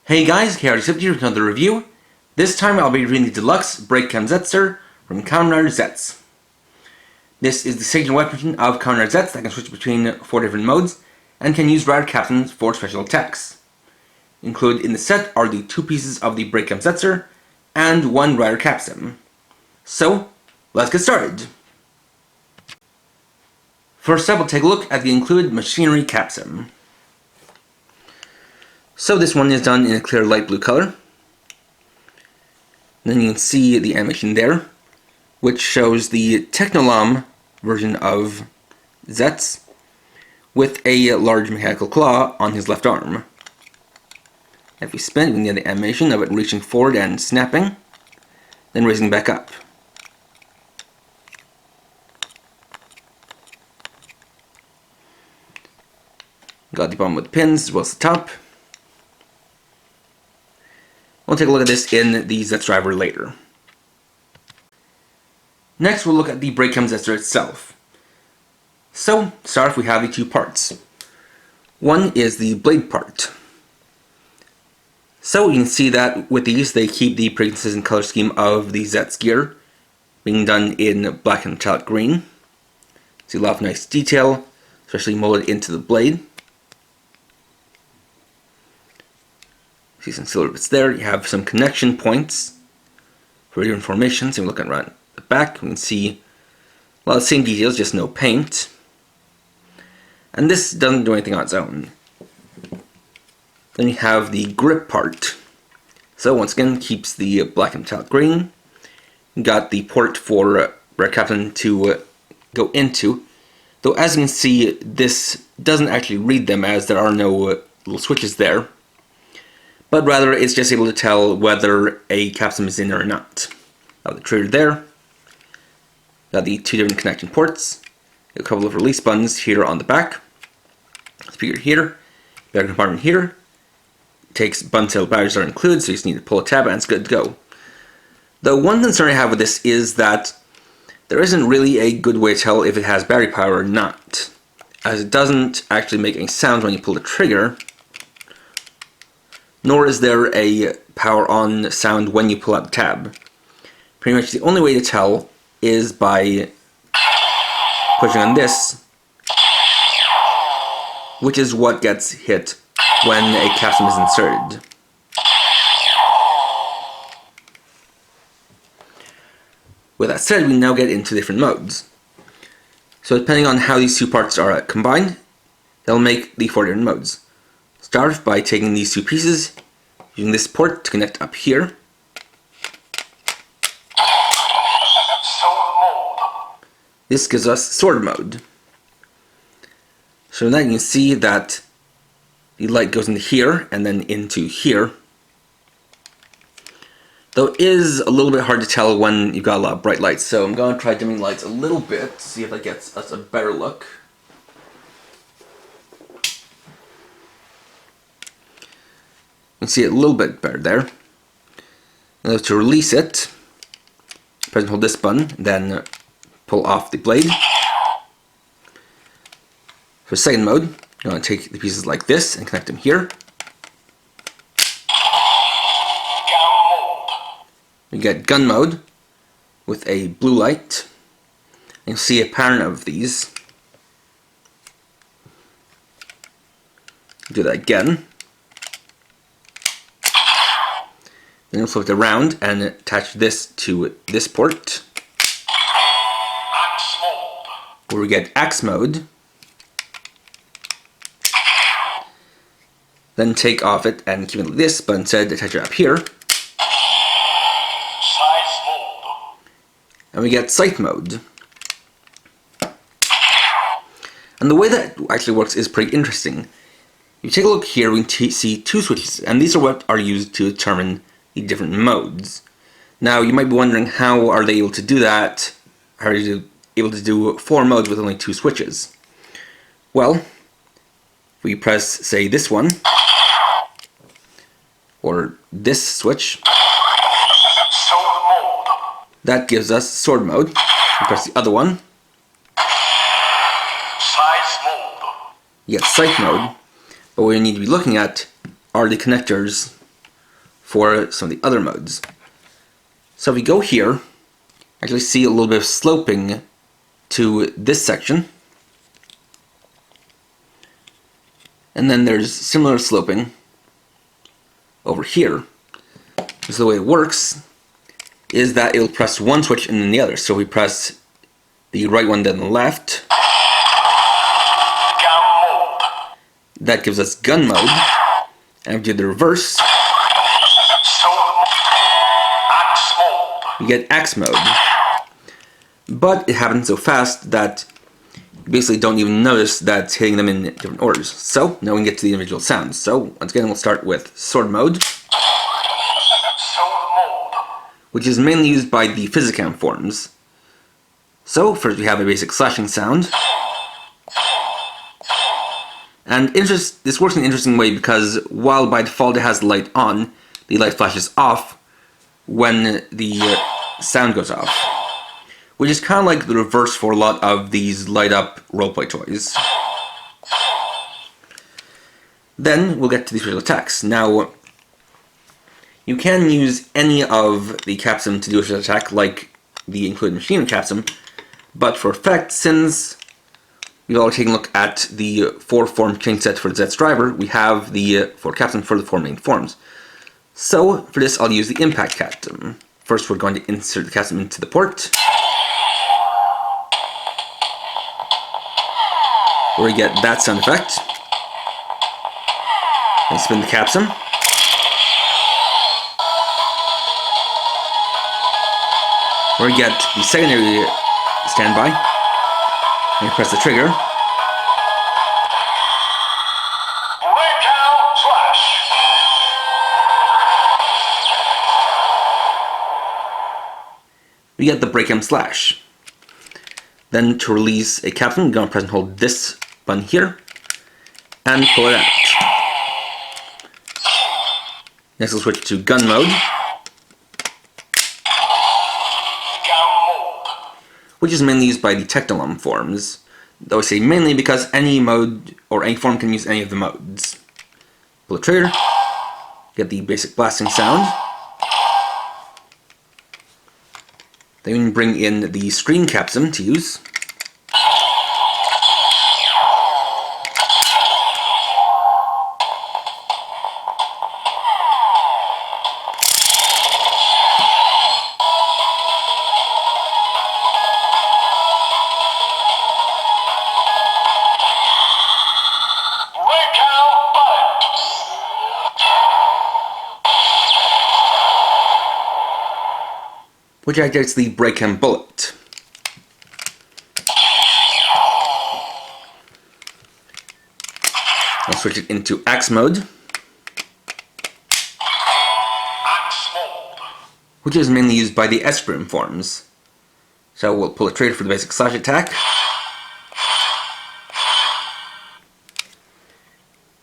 Hey guys, Zeztzer here with another review. This time I'll be reviewing the deluxe Breakam Zeztzer from Kamen Zets. This is the signature weapon of Kamen Zets that can switch between 4 different modes and can use rare capsules for special attacks. Included in the set are the 2 pieces of the Breakam Zeztzer and 1 rare capsule. So, let's get started. First up, we'll take a look at the included machinery capsule. So this one is done in a clear light blue color. Then you can see the animation there, which shows the Technolam version of Zets with a large mechanical claw on his left arm. If we spin, we can get the animation of it reaching forward and snapping, then raising back up. Got the bottom with the pins as well as the top. We'll take a look at this in the Zets driver later. Next, we'll look at the Breakam Zeztzer itself. So, to start off, we have the 2 parts. One is the blade part. So, you can see that with these, they keep the pretty consistent color scheme of the Zets gear, being done in black and metallic green. See a lot of nice detail, especially molded into the blade. See some silver bits there. You have some connection points for different formations. And we look at right at the back, we can see a lot of the same details, just no paint. And this doesn't do anything on its own. Then you have the grip part. So once again, keeps the black and metallic green. You got the port for rare captain to go into. Though as you can see, this doesn't actually read them as there are no little switches there. But rather, it's just able to tell whether a capsule is in there or not. Got the trigger there. Got the 2 different connection ports. A couple of release buttons here on the back. Speaker here. Battery compartment here. Takes buttons till batteries are included, so you just need to pull a tab and it's good to go. The one concern I have with this is that there isn't really a good way to tell if it has battery power or not, as it doesn't actually make any sounds when you pull the trigger. Nor is there a power on sound when you pull out the tab. Pretty much the only way to tell is by pushing on this, which is what gets hit when a capsule is inserted. With that said, we now get into different modes. So depending on how these 2 parts are combined, they'll make the 4 different modes. Start off by taking these 2 pieces, using this port to connect up here. This gives us sword mode. So now you can see that the light goes into here and then into here. Though it is a little bit hard to tell when you've got a lot of bright lights, so I'm going to try dimming lights a little bit to see if that gets us a better look. You can see it a little bit better there. Now to release it, press and hold this button, then pull off the blade. For second mode, you're going to take the pieces like this and connect them here. We get gun mode with a blue light. And you'll see a pattern of these. Do that again. Then we'll flip it around and attach this to this port, where we get axe mode. Then take off it and keep it like this, but instead attach it up here. And we get sight mode. And the way that actually works is pretty interesting. If you take a look here, we can see 2 switches, and these are what are used to determine the different modes. Now you might be wondering, how are they able to do that? How are they able to do 4 modes with only 2 switches? Well, if we press, say, this one, or this switch, that gives us sword mode. We press the other one, you get sight mode. But what we need to be looking at are the connectors for some of the other modes. So if we go here, actually see a little bit of sloping to this section. And then there's similar sloping over here. So the way it works is that it'll press one switch and then the other. So we press the right one, then the left. That gives us gun mode. And if we do the reverse, we get axe mode. But it happens so fast that you basically don't even notice that it's hitting them in different orders. So now we can get to the individual sounds. So once again, we'll start with sword mode, which is mainly used by the Physicam forms. So first we have a basic slashing sound. And this works in an interesting way because while by default it has the light on, the light flashes off when the sound goes off. Which is kind of like the reverse for a lot of these light-up roleplay toys. Then we'll get to the special attacks. Now, you can use any of the capsum to do a special attack, like the included machine capsum, but for effect, since we've already taken a look at the 4-form change set for the Zets driver, we have the 4 capsum for the 4 main forms. So, for this, I'll use the impact capsum. First, we're going to insert the capsum into the port, where we get that sound effect. Then spin the capsum. Where we get the secondary standby. And you press the trigger. We get the Breakam slash. Then to release a capsum, you're going to press and hold this button here and pull it out. Next we'll switch to gun mode, which is mainly used by the Technolum forms. Though I say mainly because any mode or any form can use any of the modes. Pull the trigger, get the basic blasting sound. Then we can bring in the screen capsum to use. Which activates the Breakam bullet. I'll switch it into axe mode, which is mainly used by the Esperim forms. So we'll pull a trigger for the basic slash attack.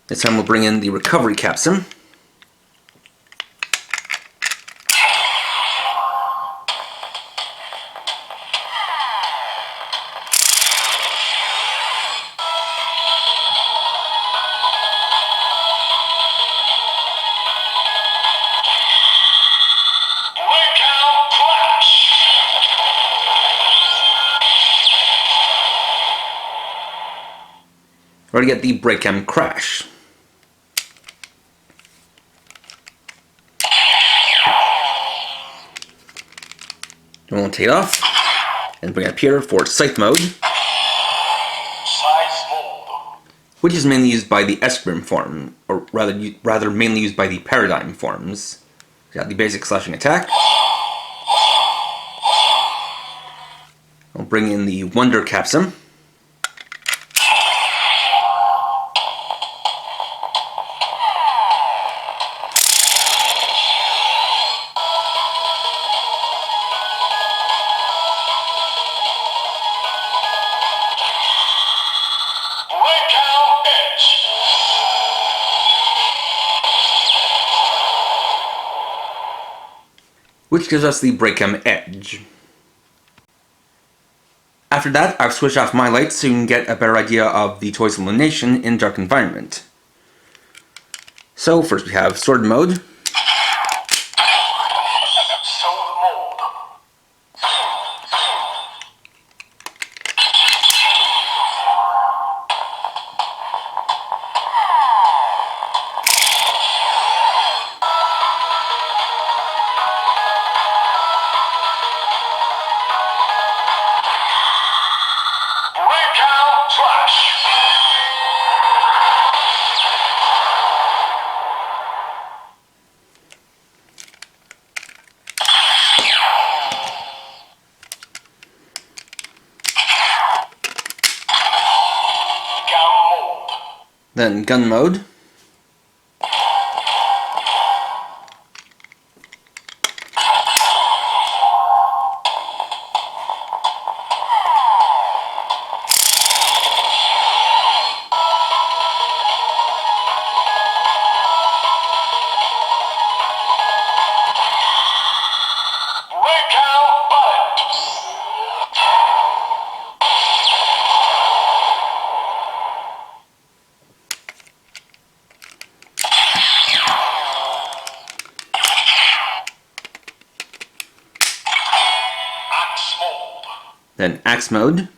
This time we'll bring in the recovery capsum. We're going to get the Breakam crash. Then we'll take it off and bring it up here for scythe mode, which is mainly used by the Esperim form, or rather mainly used by the Paradigm forms. We got the basic slashing attack. I'll bring in the Wonder capsum. Which gives us the Breakam edge. After that, I've switched off my lights so you can get a better idea of the toy's illumination in dark environment. So first we have sword mode, Then gun mode. Then axe mode.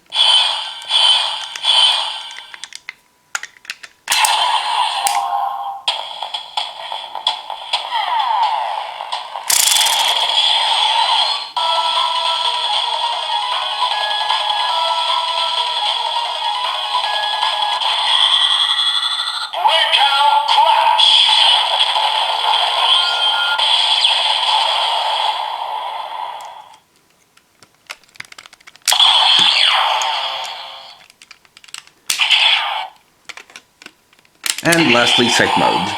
And lastly, sight mode.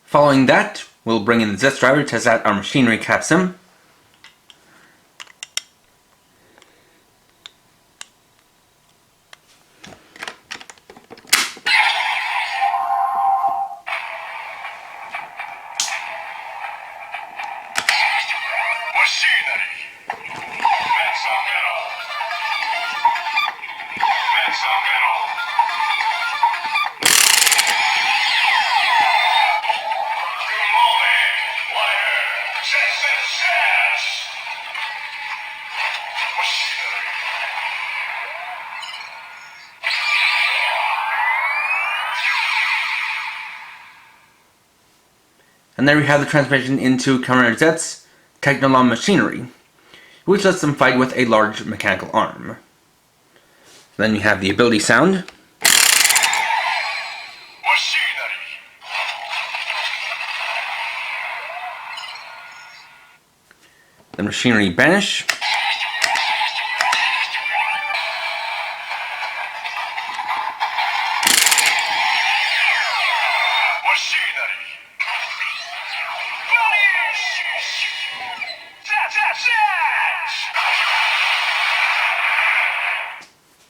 Following that, we'll bring in the Zets driver to test out our machinery capsul. And there we have the transformation into Kamen Zets Technolom machinery, which lets them fight with a large mechanical arm. Then you have the ability sound. The machinery banish.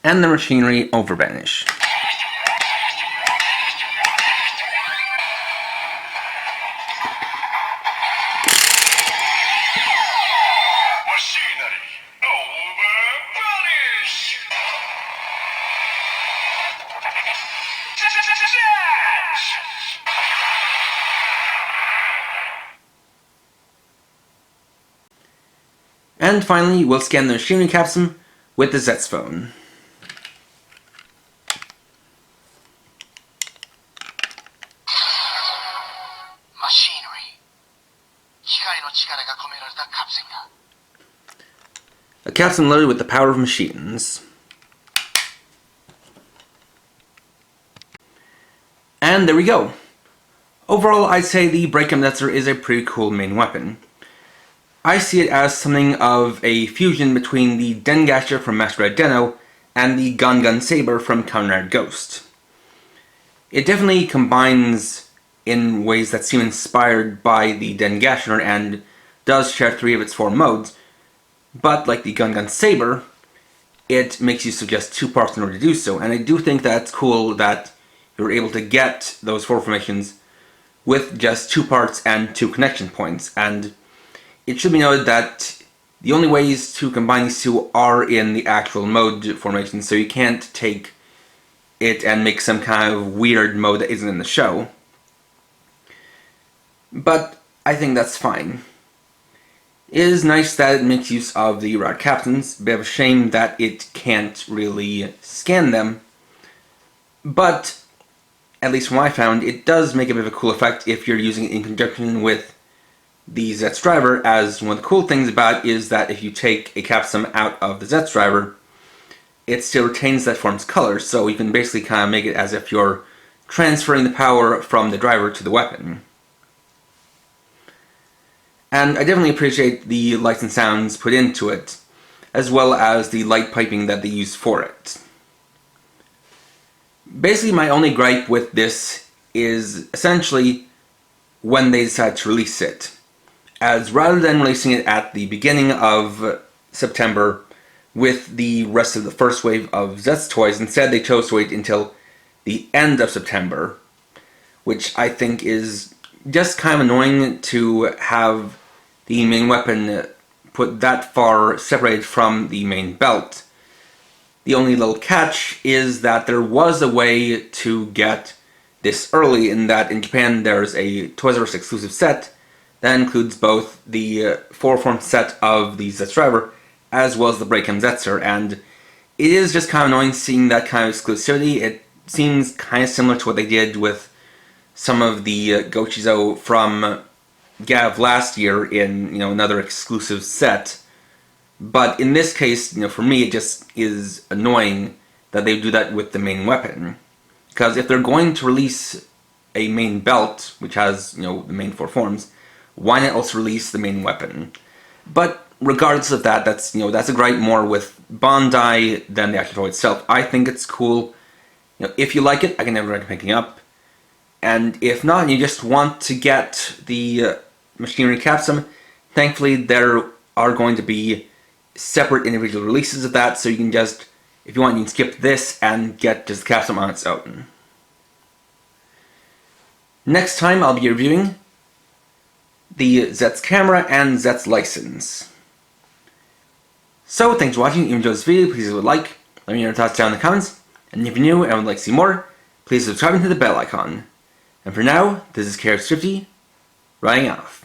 And the machinery overbanish. And finally, we'll scan the machinery capsul with the Zets phone. A capsul loaded with the power of machines. And there we go. Overall, I'd say the Breakam Zeztzer is a pretty cool main weapon. I see it as something of a fusion between the Dengasher from Masquerade Den-O and the Gun Saber from Kamen Ghost. It definitely combines in ways that seem inspired by the Dengasher and does share 3 of its 4 modes, but like the Gun Saber, it makes you suggest 2 parts in order to do so, and I do think that's cool that you're able to get those 4 formations with just 2 parts and 2 connection points, and it should be noted that the only ways to combine these 2 are in the actual mode formation, so you can't take it and make some kind of weird mode that isn't in the show. But I think that's fine. It is nice that it makes use of the rod captions. Bit of a shame that it can't really scan them, but at least from what I found, it does make a bit of a cool effect if you're using it in conjunction with the Zets driver, as one of the cool things about it is that if you take a capsum out of the Zets driver, it still retains that form's color, so you can basically kind of make it as if you're transferring the power from the driver to the weapon. And I definitely appreciate the lights and sounds put into it, as well as the light piping that they use for it. Basically, my only gripe with this is essentially when they decide to release it. As rather than releasing it at the beginning of September with the rest of the first wave of Zets toys, instead they chose to wait until the end of September, which I think is just kind of annoying to have the main weapon put that far separated from the main belt. The only little catch is that there was a way to get this early, in that in Japan there's a Toys R Us exclusive set that includes both the 4-form set of the Zets driver as well as the Breakam Zeztzer, and it is just kind of annoying seeing that kind of exclusivity. It seems kind of similar to what they did with some of the Gochizo from Gav last year in another exclusive set. But in this case, for me, it just is annoying that they do that with the main weapon. Because if they're going to release a main belt, which has, the main 4 forms, why not also release the main weapon? But regardless of that, that's a gripe more with Bandai than the actual toy itself. I think it's cool. If you like it, I can never recommend picking up. And if not, and you just want to get the machinery capsum, thankfully there are going to be separate individual releases of that, so you can just, if you want, you can skip this and get just the capsum on its own. Next time I'll be reviewing the Zets camera and Zets license. So thanks for watching. If you enjoyed this video, please leave a like, let me know your thoughts down in the comments, and if you're new and would like to see more, please subscribe and hit the bell icon. And for now, this is Carrot50, writing off.